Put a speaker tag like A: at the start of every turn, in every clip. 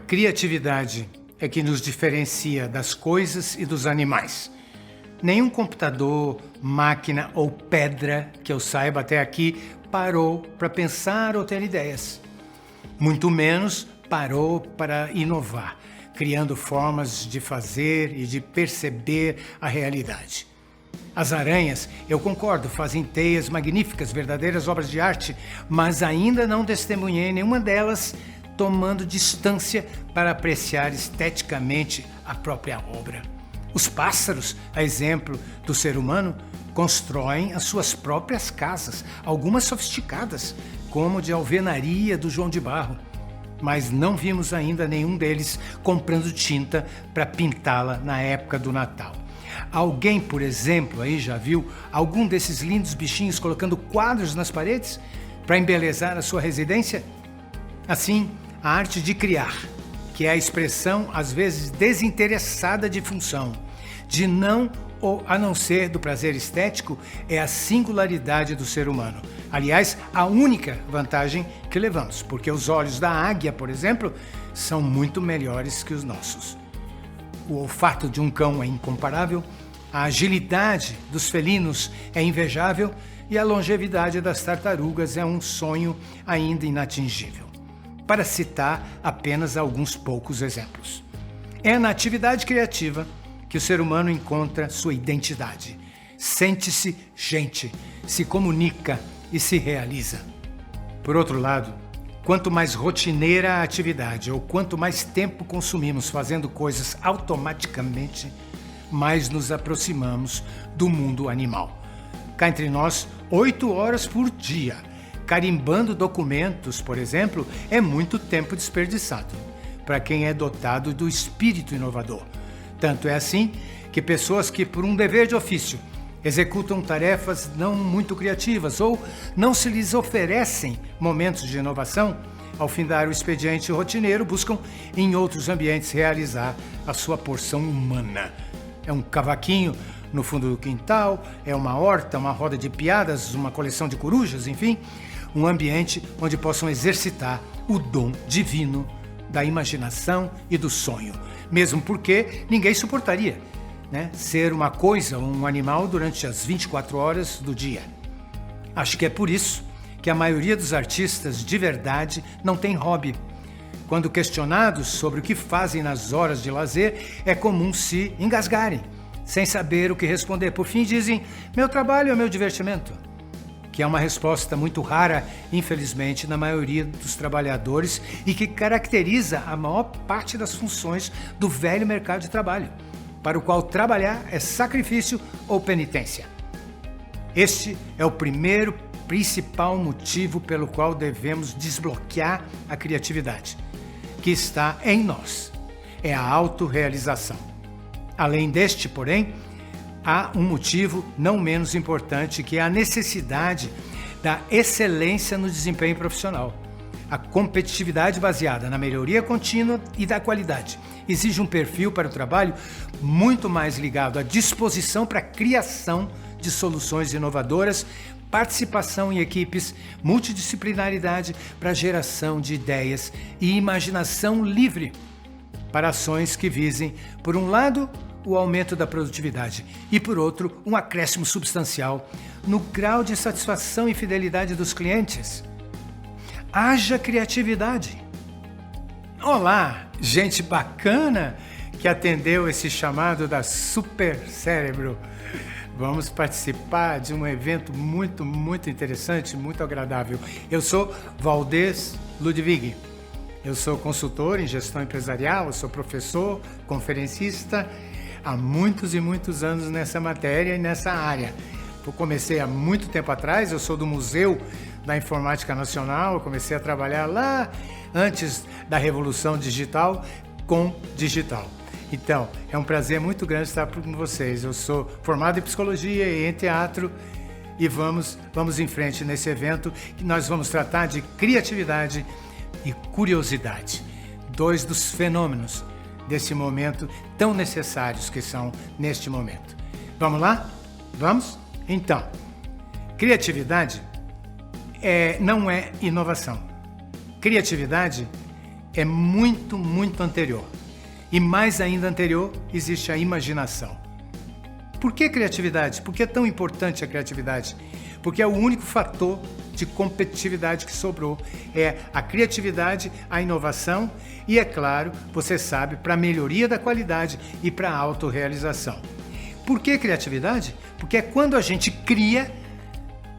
A: Criatividade é que nos diferencia das coisas e dos animais. Nenhum computador, máquina ou pedra que eu saiba até aqui parou para pensar ou ter ideias. Muito menos parou para inovar, criando formas de fazer e de perceber a realidade. As aranhas, eu concordo, fazem teias magníficas, verdadeiras obras de arte, mas ainda não testemunhei nenhuma delas tomando distância para apreciar esteticamente a própria obra. Os pássaros, a exemplo do ser humano, constroem as suas próprias casas, algumas sofisticadas, como de alvenaria do João de Barro. Mas não vimos ainda nenhum deles comprando tinta para pintá-la na época do Natal. Alguém, por exemplo, aí já viu algum desses lindos bichinhos colocando quadros nas paredes para embelezar a sua residência? Assim, a arte de criar, que é a expressão, às vezes, desinteressada de função, de não ou a não ser do prazer estético, é a singularidade do ser humano. Aliás, a única vantagem que levamos, porque os olhos da águia, por exemplo, são muito melhores que os nossos. O olfato de um cão é incomparável, a agilidade dos felinos é invejável e a longevidade das tartarugas é um sonho ainda inatingível. Para citar apenas alguns poucos exemplos. É na atividade criativa que o ser humano encontra sua identidade. Sente-se gente, se comunica e se realiza. Por outro lado, quanto mais rotineira a atividade ou quanto mais tempo consumimos fazendo coisas automaticamente, mais nos aproximamos do mundo animal. Cá entre nós, 8 horas por dia, carimbando documentos, por exemplo, é muito tempo desperdiçado para quem é dotado do espírito inovador. Tanto é assim que pessoas que, por um dever de ofício, executam tarefas não muito criativas ou não se lhes oferecem momentos de inovação, ao findar o expediente rotineiro, buscam em outros ambientes realizar a sua porção humana. É um cavaquinho no fundo do quintal, é uma horta, uma roda de piadas, uma coleção de corujas, enfim, um ambiente onde possam exercitar o dom divino da imaginação e do sonho, mesmo porque ninguém suportaria, ser uma coisa ou um animal durante as 24 horas do dia. Acho que é por isso que a maioria dos artistas de verdade não tem hobby. Quando questionados sobre o que fazem nas horas de lazer, é comum se engasgarem, sem saber o que responder. Por fim, dizem: meu trabalho é meu divertimento. Que é uma resposta muito rara, infelizmente, na maioria dos trabalhadores e que caracteriza a maior parte das funções do velho mercado de trabalho, para o qual trabalhar é sacrifício ou penitência. Este é o primeiro principal motivo pelo qual devemos desbloquear a criatividade, que está em nós. É a autorrealização. Além deste, porém, há um motivo não menos importante, que é a necessidade da excelência no desempenho profissional. A competitividade baseada na melhoria contínua e da qualidade exige um perfil para o trabalho muito mais ligado à disposição para a criação de soluções inovadoras, participação em equipes, multidisciplinaridade para a geração de ideias e imaginação livre para ações que visem, por um lado, o aumento da produtividade e, por outro, um acréscimo substancial no grau de satisfação e fidelidade dos clientes. Haja criatividade! Olá, gente bacana que atendeu esse chamado da Super Cérebro. Vamos participar de um evento muito, muito interessante, muito agradável. Eu sou Valdez Ludwig. Eu sou consultor em gestão empresarial, eu sou professor, conferencista, há muitos e muitos anos nessa matéria e nessa área. Eu comecei há muito tempo atrás, eu sou do Museu da Informática Nacional, eu comecei a trabalhar lá antes da Revolução Digital com digital. Então, é um prazer muito grande estar com vocês. Eu sou formado em Psicologia e em Teatro e vamos em frente nesse evento que nós vamos tratar de criatividade e curiosidade. 2 dos fenômenos desse momento tão necessários que são neste momento. Vamos lá? Vamos? Então, criatividade não é inovação. Criatividade é muito, muito anterior. E mais ainda anterior, existe a imaginação. Por que criatividade? Por que é tão importante a criatividade? Porque é o único fator de competitividade que sobrou. É a criatividade, a inovação e, é claro, você sabe, para a melhoria da qualidade e para a autorrealização. Por que criatividade? Porque é quando a gente cria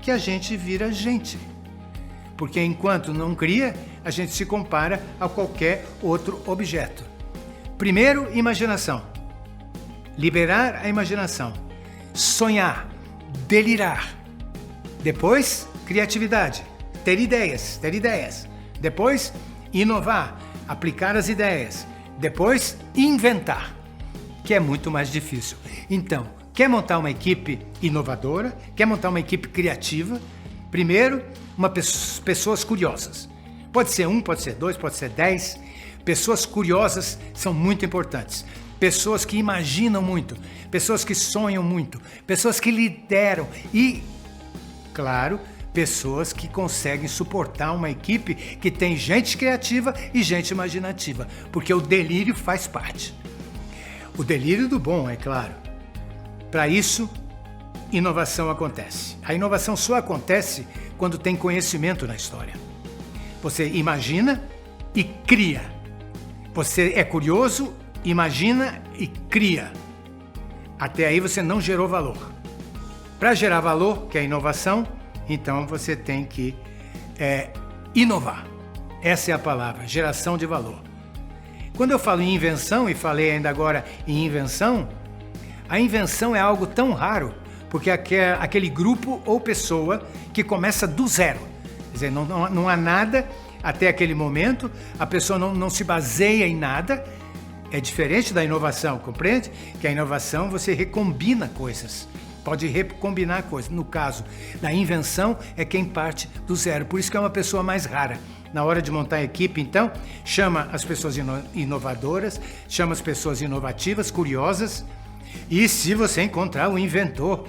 A: que a gente vira gente. Porque enquanto não cria, a gente se compara a qualquer outro objeto. Primeiro, imaginação. Liberar a imaginação. Sonhar. Delirar. Depois, criatividade. Ter ideias. Depois, inovar. Aplicar as ideias. Depois, inventar. Que é muito mais difícil. Então, quer montar uma equipe inovadora? Quer montar uma equipe criativa? Primeiro, pessoas curiosas. Pode ser 1, pode ser 2, pode ser 10. Pessoas curiosas são muito importantes. Pessoas que imaginam muito, pessoas que sonham muito, pessoas que lideram e, claro, pessoas que conseguem suportar uma equipe que tem gente criativa e gente imaginativa, porque o delírio faz parte. O delírio do bom, é claro. Para isso, inovação acontece. A inovação só acontece quando tem conhecimento na história. Você imagina e cria. Você é curioso, imagina e cria. Até aí você não gerou valor. Para gerar valor, que é inovação, então você tem que inovar. Essa é a palavra, geração de valor. Quando eu falo em invenção, e falei ainda agora em invenção, a invenção é algo tão raro, porque aquele grupo ou pessoa que começa do zero. Quer dizer, não há nada até aquele momento, a pessoa não se baseia em nada. É diferente da inovação, compreende? Que a inovação você recombina coisas, pode recombinar coisas. No caso da invenção, é quem parte do zero, por isso que é uma pessoa mais rara. Na hora de montar a equipe, então, chama as pessoas inovadoras, chama as pessoas inovativas, curiosas, e se você encontrar o inventor,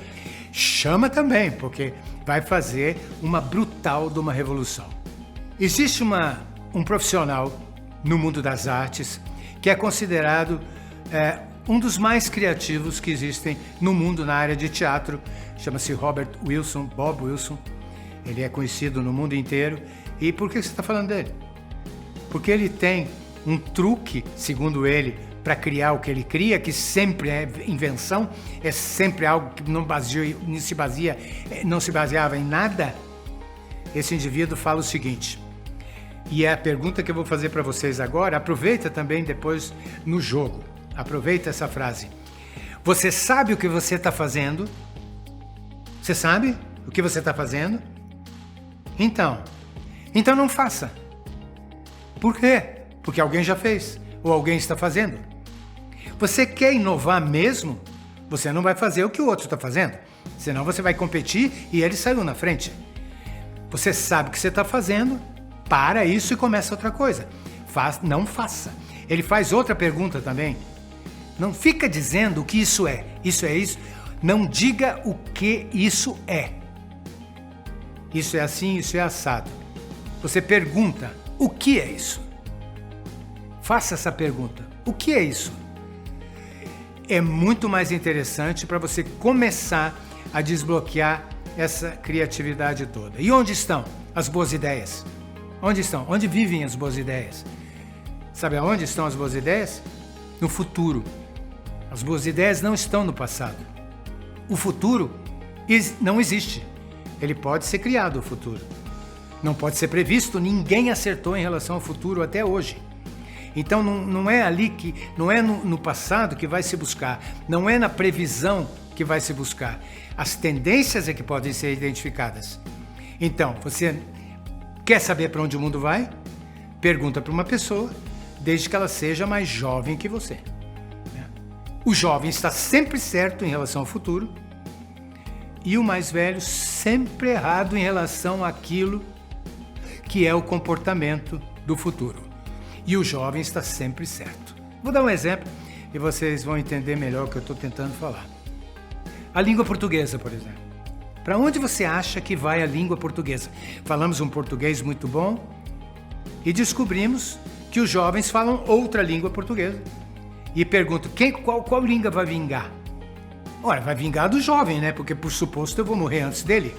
A: chama também, porque vai fazer uma brutal de uma revolução. Existe um profissional no mundo das artes que é considerado um dos mais criativos que existem no mundo na área de teatro, chama-se Bob Wilson. Ele é conhecido no mundo inteiro. E por que você está falando dele? Porque ele tem um truque, segundo ele, para criar o que ele cria, que sempre é invenção, é sempre algo que não se baseava em nada. Esse indivíduo fala o seguinte, e é a pergunta que eu vou fazer para vocês agora, aproveita também depois no jogo, aproveita essa frase. Você sabe o que você está fazendo? Você sabe o que você está fazendo? Então não faça. Por quê? Porque alguém já fez, ou alguém está fazendo. Você quer inovar mesmo? Você não vai fazer o que o outro está fazendo, senão você vai competir e ele saiu na frente. Você sabe o que você está fazendo, para isso e começa outra coisa. Não faça. Ele faz outra pergunta também. Não fica dizendo o que isso é. Isso é isso. Não diga o que isso é. Isso é assim, isso é assado. Você pergunta, o que é isso? Faça essa pergunta. O que é isso? É muito mais interessante para você começar a desbloquear essa criatividade toda. E onde estão as boas ideias? Onde estão? Onde vivem as boas ideias? Sabe aonde estão as boas ideias? No futuro. As boas ideias não estão no passado. O futuro não existe. Ele pode ser criado, o futuro. Não pode ser previsto, ninguém acertou em relação ao futuro até hoje. Então não é ali não é no passado que vai se buscar, não é na previsão que vai se buscar. As tendências é que podem ser identificadas. Então, você quer saber para onde o mundo vai? Pergunta para uma pessoa, desde que ela seja mais jovem que você. O jovem está sempre certo em relação ao futuro e o mais velho sempre errado em relação àquilo que é o comportamento do futuro. E o jovem está sempre certo. Vou dar um exemplo e vocês vão entender melhor o que eu estou tentando falar. A língua portuguesa, por exemplo. Para onde você acha que vai a língua portuguesa? Falamos um português muito bom e descobrimos que os jovens falam outra língua portuguesa. E pergunto, qual língua vai vingar? Ora, vai vingar do jovem, né? Porque, por suposto, eu vou morrer antes dele.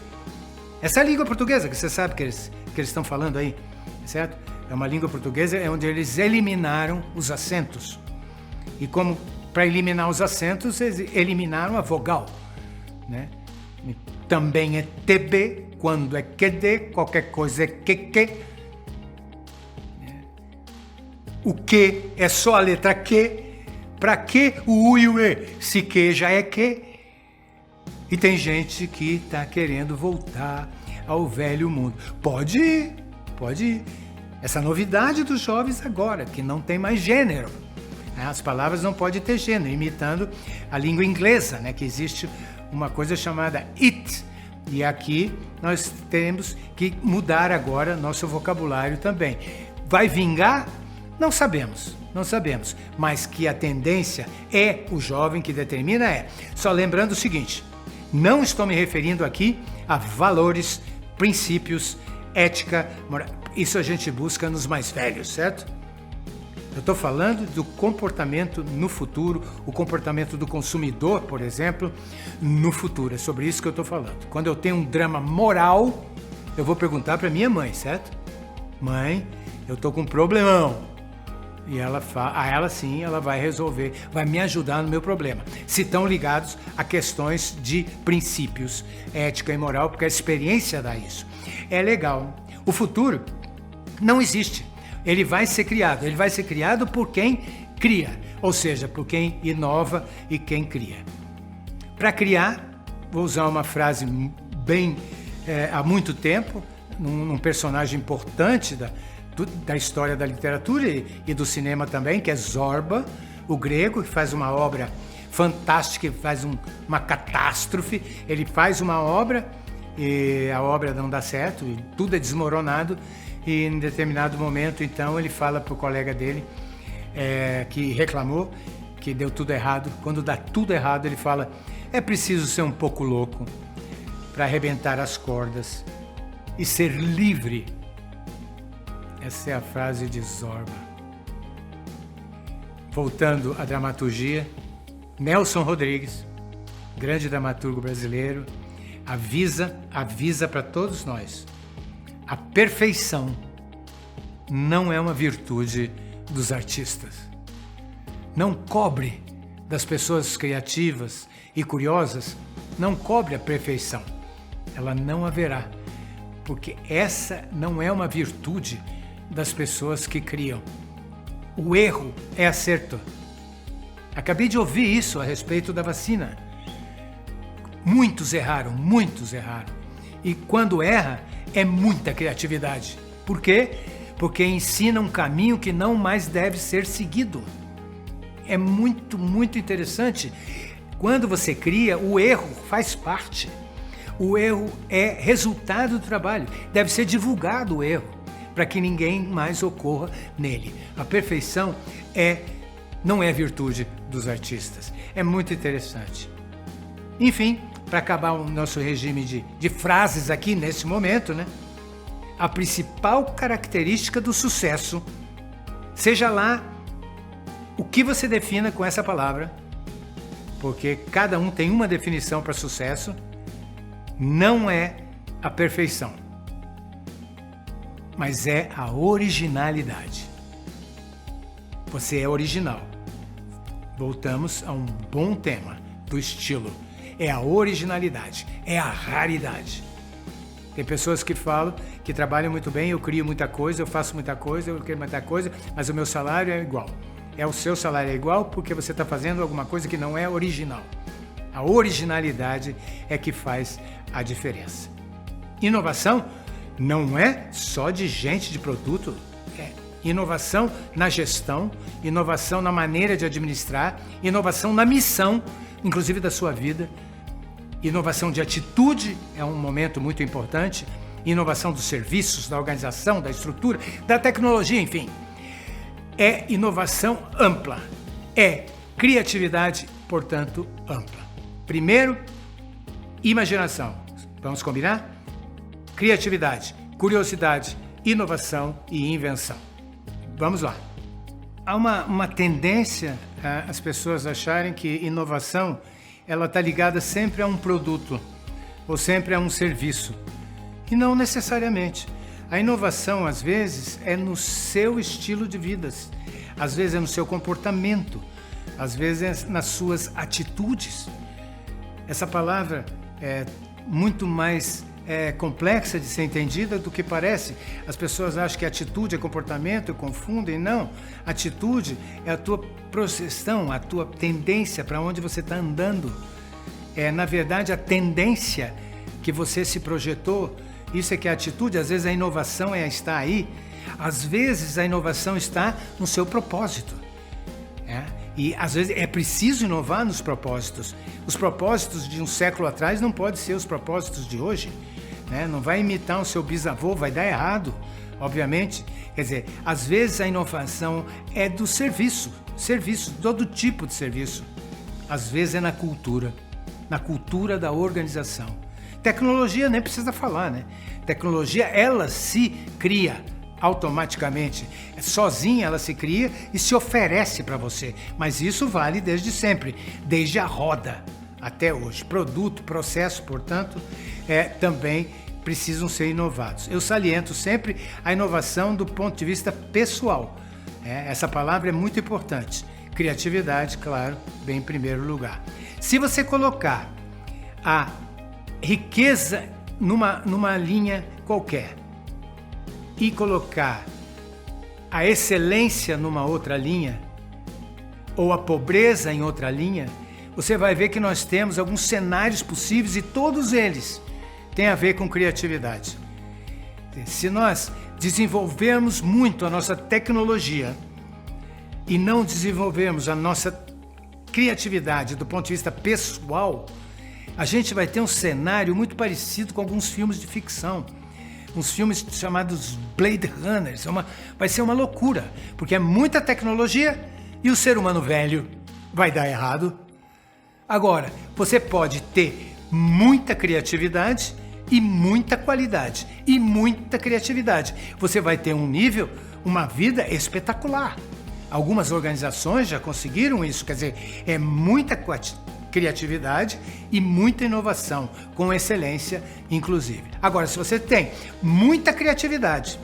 A: Essa língua portuguesa que você sabe que eles estão falando aí, certo? É uma língua portuguesa onde eles eliminaram os acentos. E como para eliminar os acentos, eles eliminaram a vogal, né? E também é TB, quando é QD, qualquer coisa é QQ. O Q é só a letra Q. Para que o U e o E? Se Q já é Q. E tem gente que está querendo voltar ao velho mundo. Pode ir, pode ir. Essa novidade dos jovens agora, que não tem mais gênero. As palavras não podem ter gênero, imitando a língua inglesa, né? Que existe uma coisa chamada it. E aqui nós temos que mudar agora nosso vocabulário também. Vai vingar? Não sabemos, não sabemos. Mas que a tendência é o jovem que determina é. Só lembrando o seguinte, não estou me referindo aqui a valores, princípios, ética, moral. Isso a gente busca nos mais velhos, certo? Eu estou falando do comportamento no futuro, o comportamento do consumidor, por exemplo, no futuro. É sobre isso que eu estou falando. Quando eu tenho um drama moral, eu vou perguntar para minha mãe, certo? Mãe, eu estou com um problemão. E ela sim, ela vai resolver, vai me ajudar no meu problema. Se estão ligados a questões de princípios, ética e moral, porque a experiência dá isso. É legal. O futuro não existe. Ele vai ser criado por quem cria, ou seja, por quem inova e quem cria. Para criar, vou usar uma frase bem há muito tempo, num personagem importante da história da literatura e do cinema também, que é Zorba, o grego, que faz uma obra fantástica, que faz uma catástrofe. Ele faz uma obra e a obra não dá certo, e tudo é desmoronado, e em determinado momento, então, ele fala para o colega dele, que reclamou, que deu tudo errado. Quando dá tudo errado, ele fala, é preciso ser um pouco louco para arrebentar as cordas e ser livre. Essa é a frase de Zorba. Voltando à dramaturgia, Nelson Rodrigues, grande dramaturgo brasileiro, avisa para todos nós. A perfeição não é uma virtude dos artistas. Não cobre das pessoas criativas e curiosas, não cobre a perfeição. Ela não haverá, porque essa não é uma virtude das pessoas que criam. O erro é acerto. Acabei de ouvir isso a respeito da vacina. Muitos erraram. E quando erra, é muita criatividade. Por quê? Porque ensina um caminho que não mais deve ser seguido. É muito, muito interessante. Quando você cria, o erro faz parte. O erro é resultado do trabalho. Deve ser divulgado o erro, para que ninguém mais ocorra nele. A perfeição não é virtude dos artistas. É muito interessante. Enfim, para acabar o nosso regime de frases aqui nesse momento, né? A principal característica do sucesso, seja lá o que você defina com essa palavra, porque cada um tem uma definição para sucesso, não é a perfeição, mas é a originalidade. Você é original. Voltamos a um bom tema do estilo. É a originalidade, é a raridade. Tem pessoas que falam que trabalham muito bem, eu crio muita coisa, eu faço muita coisa, eu crio muita coisa, mas o meu salário é igual. O seu salário é igual porque você está fazendo alguma coisa que não é original. A originalidade é que faz a diferença. Inovação não é só de gente de produto, é inovação na gestão, inovação na maneira de administrar, inovação na missão, inclusive da sua vida, inovação de atitude é um momento muito importante, inovação dos serviços, da organização, da estrutura, da tecnologia, enfim. É inovação ampla, é criatividade, portanto, ampla. Primeiro, imaginação. Vamos combinar? Criatividade, curiosidade, inovação e invenção. Vamos lá. Há uma tendência as pessoas acharem que inovação ela está ligada sempre a um produto ou sempre a um serviço. E não necessariamente. A inovação, às vezes, é no seu estilo de vida, às vezes é no seu comportamento, às vezes é nas suas atitudes. Essa palavra é muito mais complexa de ser entendida do que parece. As pessoas acham que atitude é comportamento e confundem. Não, atitude é a tua projeção, a tua tendência para onde você está andando. É, na verdade, a tendência que você se projetou. Isso é que é a atitude. Às vezes a inovação está aí. Às vezes a inovação está no seu propósito. E às vezes é preciso inovar nos propósitos. Os propósitos de um século atrás não podem ser os propósitos de hoje. Não vai imitar o seu bisavô, vai dar errado, obviamente. Quer dizer, às vezes a inovação é do serviço, todo tipo de serviço. Às vezes é na cultura da organização. Tecnologia nem precisa falar, né? Tecnologia, ela se cria automaticamente. Sozinha ela se cria e se oferece para você. Mas isso vale desde sempre, desde a roda até hoje. Produto, processo, portanto, também precisam ser inovados. Eu saliento sempre a inovação do ponto de vista pessoal. Essa palavra é muito importante. Criatividade, claro, bem em primeiro lugar. Se você colocar a riqueza numa linha qualquer e colocar a excelência numa outra linha ou a pobreza em outra linha, você vai ver que nós temos alguns cenários possíveis e todos eles têm a ver com criatividade. Se nós desenvolvermos muito a nossa tecnologia e não desenvolvermos a nossa criatividade do ponto de vista pessoal, a gente vai ter um cenário muito parecido com alguns filmes de ficção. Uns filmes chamados Blade Runners. Vai ser uma loucura, porque é muita tecnologia e o ser humano velho vai dar errado. Agora, você pode ter muita criatividade e muita qualidade. E muita criatividade. Você vai ter um nível, uma vida espetacular. Algumas organizações já conseguiram isso, quer dizer, é muita criatividade e muita inovação, com excelência, inclusive. Agora, se você tem muita criatividade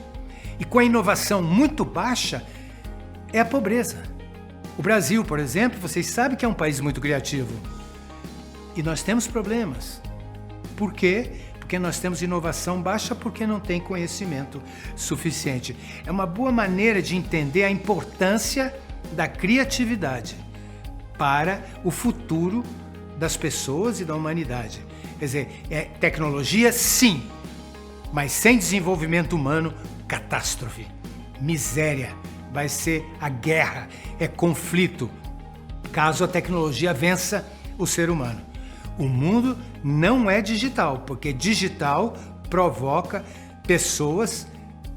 A: e com a inovação muito baixa, é a pobreza. O Brasil, por exemplo, vocês sabem que é um país muito criativo. E nós temos problemas. Por quê? Porque nós temos inovação baixa porque não tem conhecimento suficiente. É uma boa maneira de entender a importância da criatividade para o futuro das pessoas e da humanidade. Quer dizer, tecnologia sim, mas sem desenvolvimento humano, catástrofe, miséria, vai ser a guerra, é conflito, caso a tecnologia vença o ser humano. O mundo não é digital, porque digital provoca pessoas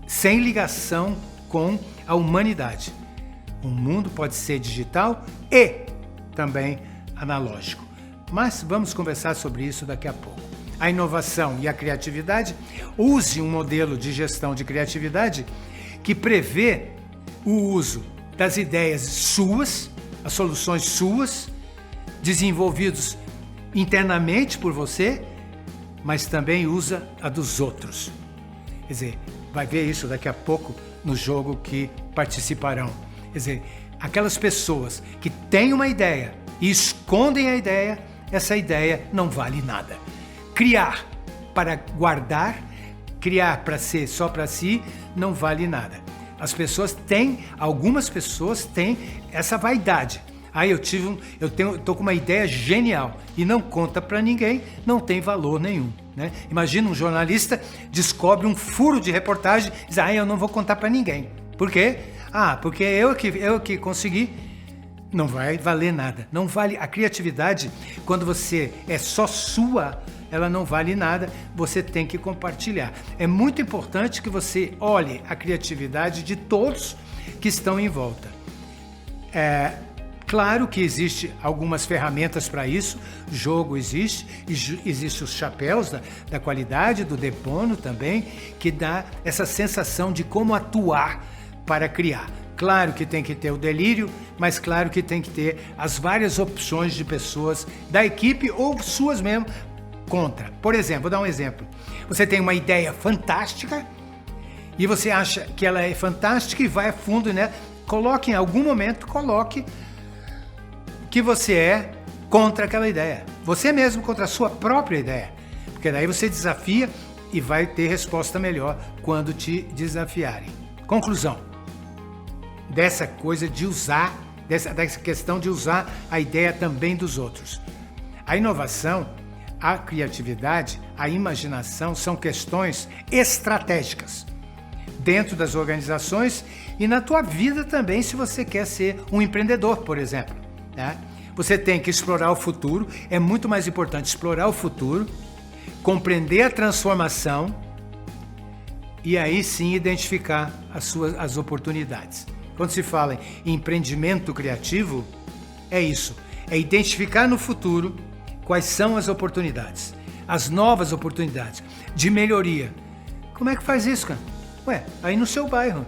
A: sem ligação com a humanidade. O mundo pode ser digital e também analógico. Mas vamos conversar sobre isso daqui a pouco. A inovação e a criatividade, use um modelo de gestão de criatividade que prevê o uso das ideias suas, as soluções suas, desenvolvidos internamente por você, mas também usa a dos outros. Quer dizer, vai ver isso daqui a pouco no jogo que participarão. Quer dizer, aquelas pessoas que têm uma ideia e escondem a ideia, essa ideia não vale nada. Criar para guardar, criar para ser só para si, não vale nada. Algumas pessoas têm essa vaidade. Eu tô com uma ideia genial e não conta para ninguém, não tem valor nenhum, né? Imagina um jornalista descobre um furo de reportagem e diz, eu não vou contar para ninguém. Por quê? Porque eu que consegui. Não vai valer nada. Não vale a criatividade. Quando você é só sua, ela não vale nada. Você tem que compartilhar. É muito importante que você olhe a criatividade de todos que estão em volta. Claro que existe algumas ferramentas para isso. Jogo existe os chapéus da qualidade, do De Bono também, que dá essa sensação de como atuar para criar. Claro que tem que ter o delírio, mas claro que tem que ter as várias opções de pessoas da equipe ou suas mesmo contra. Por exemplo, vou dar um exemplo. Você tem uma ideia fantástica e você acha que ela é fantástica e vai a fundo, né? Coloque em algum momento, coloque que você é contra aquela ideia. Você mesmo contra a sua própria ideia. Porque daí você desafia e vai ter resposta melhor quando te desafiarem. Conclusão dessa coisa de usar, dessa questão de usar a ideia também dos outros. A inovação, a criatividade, a imaginação são questões estratégicas dentro das organizações e na tua vida também, se você quer ser um empreendedor, por exemplo, né? Você tem que explorar o futuro, é muito mais importante explorar o futuro, compreender a transformação e aí sim identificar as oportunidades. Quando se fala em empreendimento criativo, é isso, é identificar no futuro quais são as oportunidades, as novas oportunidades de melhoria. Como é que faz isso, cara? Ué, aí no seu bairro.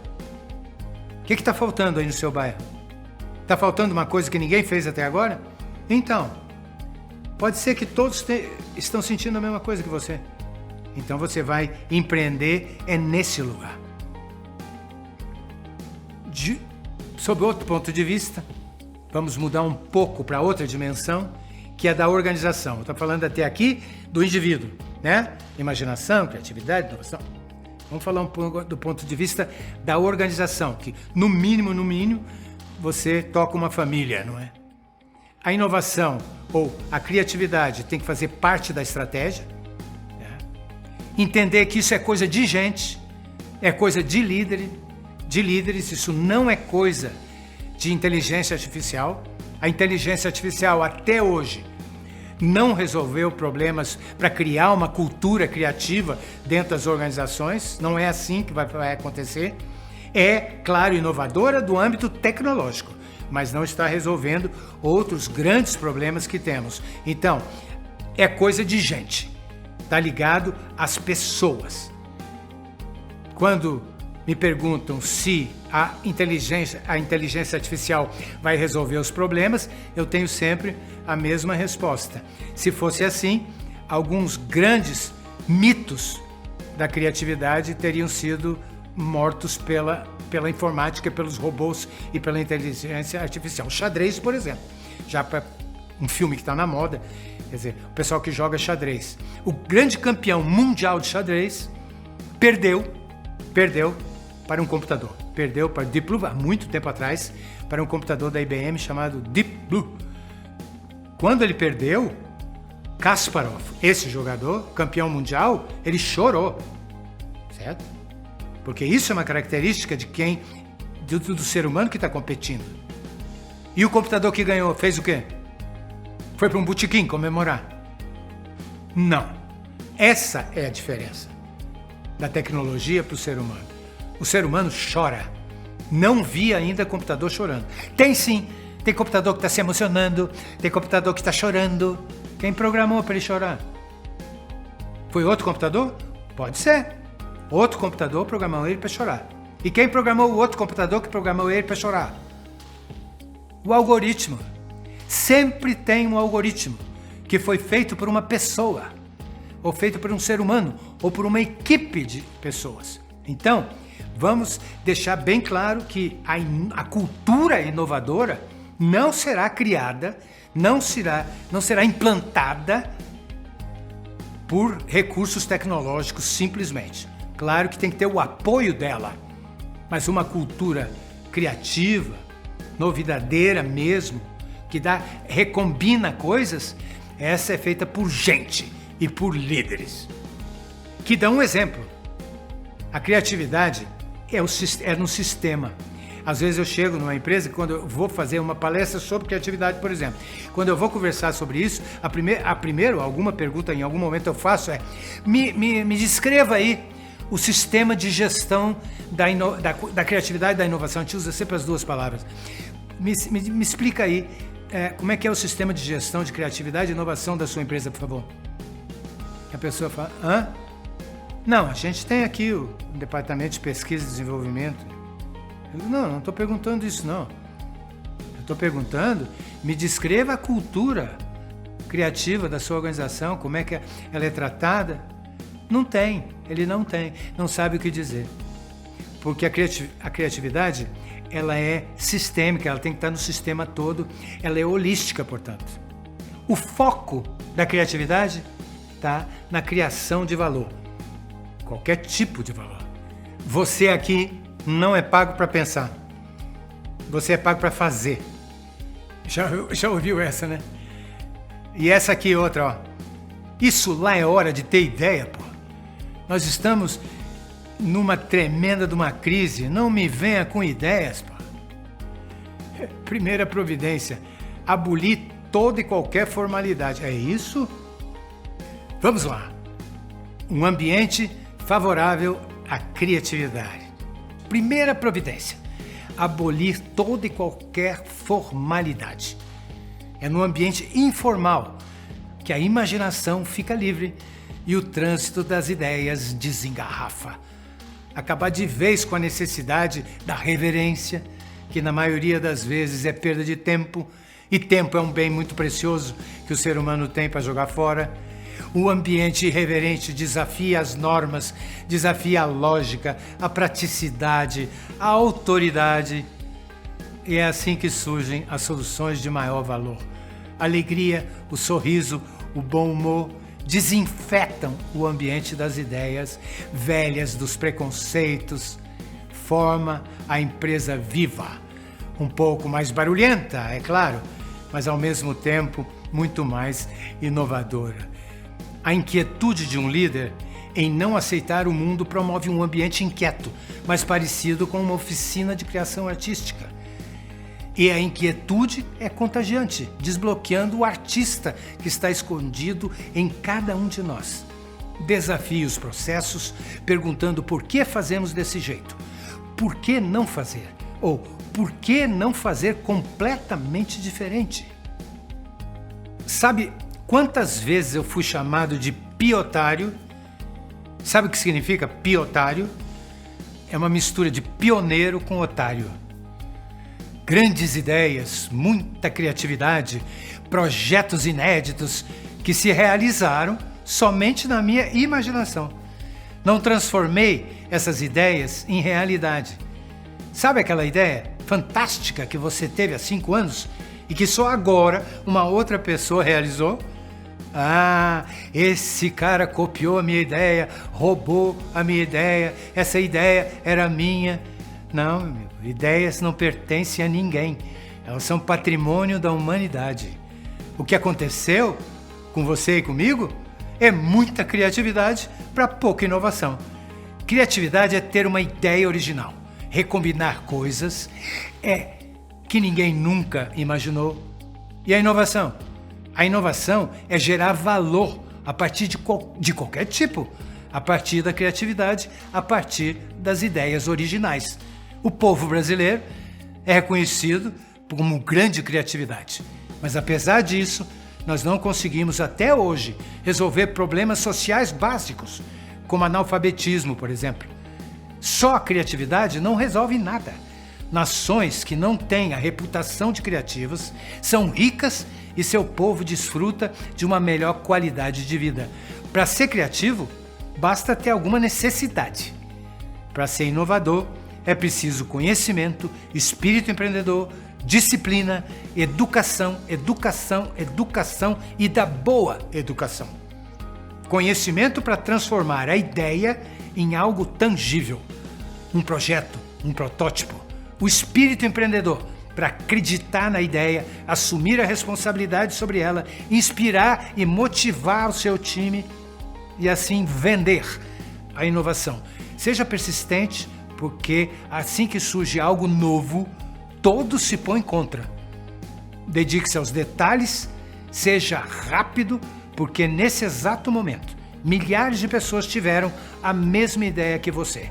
A: O que está faltando aí no seu bairro? Está faltando uma coisa que ninguém fez até agora? Então, pode ser que todos estão sentindo a mesma coisa que você. Então você vai empreender nesse lugar. Sob outro ponto de vista, vamos mudar um pouco para outra dimensão, que é da organização. Eu estou falando até aqui do indivíduo, né? Imaginação, criatividade, inovação. Vamos falar um pouco do ponto de vista da organização, que no mínimo, você toca uma família, não é? A inovação ou a criatividade tem que fazer parte da estratégia, né? Entender que isso é coisa de gente, é coisa de líderes, isso não é coisa de inteligência artificial. A inteligência artificial até hoje não resolveu problemas para criar uma cultura criativa dentro das organizações, não é assim que vai acontecer. É, claro, inovadora do âmbito tecnológico, mas não está resolvendo outros grandes problemas que temos. Então, é coisa de gente, está ligado às pessoas. Quando me perguntam se a inteligência artificial vai resolver os problemas, eu tenho sempre a mesma resposta. Se fosse assim, alguns grandes mitos da criatividade teriam sido mortos pela informática, pelos robôs e pela inteligência artificial. O xadrez, por exemplo, já para um filme que está na moda, quer dizer, o pessoal que joga xadrez. O grande campeão mundial de xadrez perdeu para um computador. Perdeu para Deep Blue, há muito tempo atrás, para um computador da IBM chamado Deep Blue. Quando ele perdeu, Kasparov, esse jogador, campeão mundial, ele chorou, certo? Porque isso é uma característica de do ser humano que está competindo. E o computador que ganhou fez o quê? Foi para um botequim comemorar? Não. Essa é a diferença da tecnologia para o ser humano. O ser humano chora. Não vi ainda computador chorando. Tem sim. Tem computador que está se emocionando. Tem computador que está chorando. Quem programou para ele chorar? Foi outro computador? Pode ser. Outro computador programou ele para chorar. E quem programou o outro computador que programou ele para chorar? O algoritmo. Sempre tem um algoritmo que foi feito por uma pessoa, ou feito por um ser humano, ou por uma equipe de pessoas. Então, vamos deixar bem claro que a cultura inovadora não será criada, não será implantada por recursos tecnológicos simplesmente. Claro que tem que ter o apoio dela, mas uma cultura criativa, novidadeira mesmo, que recombina coisas, essa é feita por gente e por líderes. Que dão um exemplo. A criatividade é no sistema. Às vezes eu chego numa empresa, quando eu vou fazer uma palestra sobre criatividade, por exemplo, quando eu vou conversar sobre isso, alguma pergunta em algum momento eu faço me descreva aí o sistema de gestão da criatividade e da inovação. A gente usa sempre as duas palavras. Me explica aí como é que é o sistema de gestão de criatividade e inovação da sua empresa, por favor. A pessoa fala, hã? Não, a gente tem aqui o departamento de pesquisa e desenvolvimento. Não estou perguntando isso, não. Eu estou perguntando, me descreva a cultura criativa da sua organização, como é que ela é tratada. Não tem, ele não tem, não sabe o que dizer. Porque a criatividade, ela é sistêmica, ela tem que estar no sistema todo, ela é holística, portanto. O foco da criatividade está na criação de valor, qualquer tipo de valor. Você aqui não é pago para pensar, você é pago para fazer. Já ouviu essa, né? E essa aqui outra, ó. Isso lá é hora de ter ideia, pô. Nós estamos numa tremenda de uma crise, não me venha com ideias, pô. Primeira providência, abolir toda e qualquer formalidade. É isso? Vamos lá. Um ambiente favorável à criatividade. Primeira providência, abolir toda e qualquer formalidade. É no ambiente informal que a imaginação fica livre e o trânsito das ideias desengarrafa. Acabar de vez com a necessidade da reverência, que na maioria das vezes é perda de tempo, e tempo é um bem muito precioso que o ser humano tem para jogar fora. O ambiente irreverente desafia as normas, desafia a lógica, a praticidade, a autoridade. E é assim que surgem as soluções de maior valor. A alegria, o sorriso, o bom humor desinfetam o ambiente das ideias velhas, dos preconceitos, forma a empresa viva, um pouco mais barulhenta, é claro, mas ao mesmo tempo muito mais inovadora. A inquietude de um líder em não aceitar o mundo promove um ambiente inquieto, mais parecido com uma oficina de criação artística. E a inquietude é contagiante, desbloqueando o artista que está escondido em cada um de nós. Desafie os processos, perguntando por que fazemos desse jeito, por que não fazer, ou por que não fazer completamente diferente. Sabe quantas vezes eu fui chamado de piotário? Sabe o que significa piotário? É uma mistura de pioneiro com otário. Grandes ideias, muita criatividade, projetos inéditos que se realizaram somente na minha imaginação. Não transformei essas ideias em realidade. Sabe aquela ideia fantástica que você teve há 5 anos e que só agora uma outra pessoa realizou? Ah, esse cara copiou a minha ideia, roubou a minha ideia, essa ideia era minha. Não, meu amigo, ideias não pertencem a ninguém. Elas são patrimônio da humanidade. O que aconteceu com você e comigo é muita criatividade para pouca inovação. Criatividade é ter uma ideia original, recombinar coisas que ninguém nunca imaginou. E a inovação? A inovação é gerar valor a partir de qualquer tipo, a partir da criatividade, a partir das ideias originais. O povo brasileiro é reconhecido como grande criatividade, mas apesar disso, nós não conseguimos até hoje resolver problemas sociais básicos, como analfabetismo, por exemplo. Só a criatividade não resolve nada. Nações que não têm a reputação de criativas são ricas e seu povo desfruta de uma melhor qualidade de vida. Para ser criativo, basta ter alguma necessidade. Para ser inovador, é preciso conhecimento, espírito empreendedor, disciplina, educação e da boa educação. Conhecimento para transformar a ideia em algo tangível, um projeto, um protótipo. O espírito empreendedor para acreditar na ideia, assumir a responsabilidade sobre ela, inspirar e motivar o seu time e assim vender a inovação. Seja persistente, porque assim que surge algo novo, todos se põem contra. Dedique-se aos detalhes, seja rápido, porque nesse exato momento, milhares de pessoas tiveram a mesma ideia que você.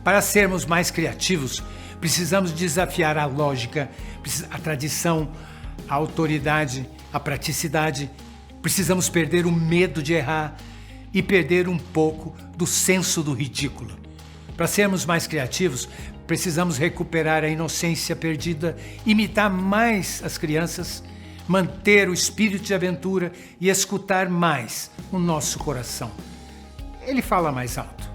A: Para sermos mais criativos, precisamos desafiar a lógica, a tradição, a autoridade, a praticidade. Precisamos perder o medo de errar e perder um pouco do senso do ridículo. Para sermos mais criativos, Precisamos recuperar a inocência perdida, imitar mais as crianças, manter o espírito de aventura e escutar mais o nosso coração. Ele fala mais alto.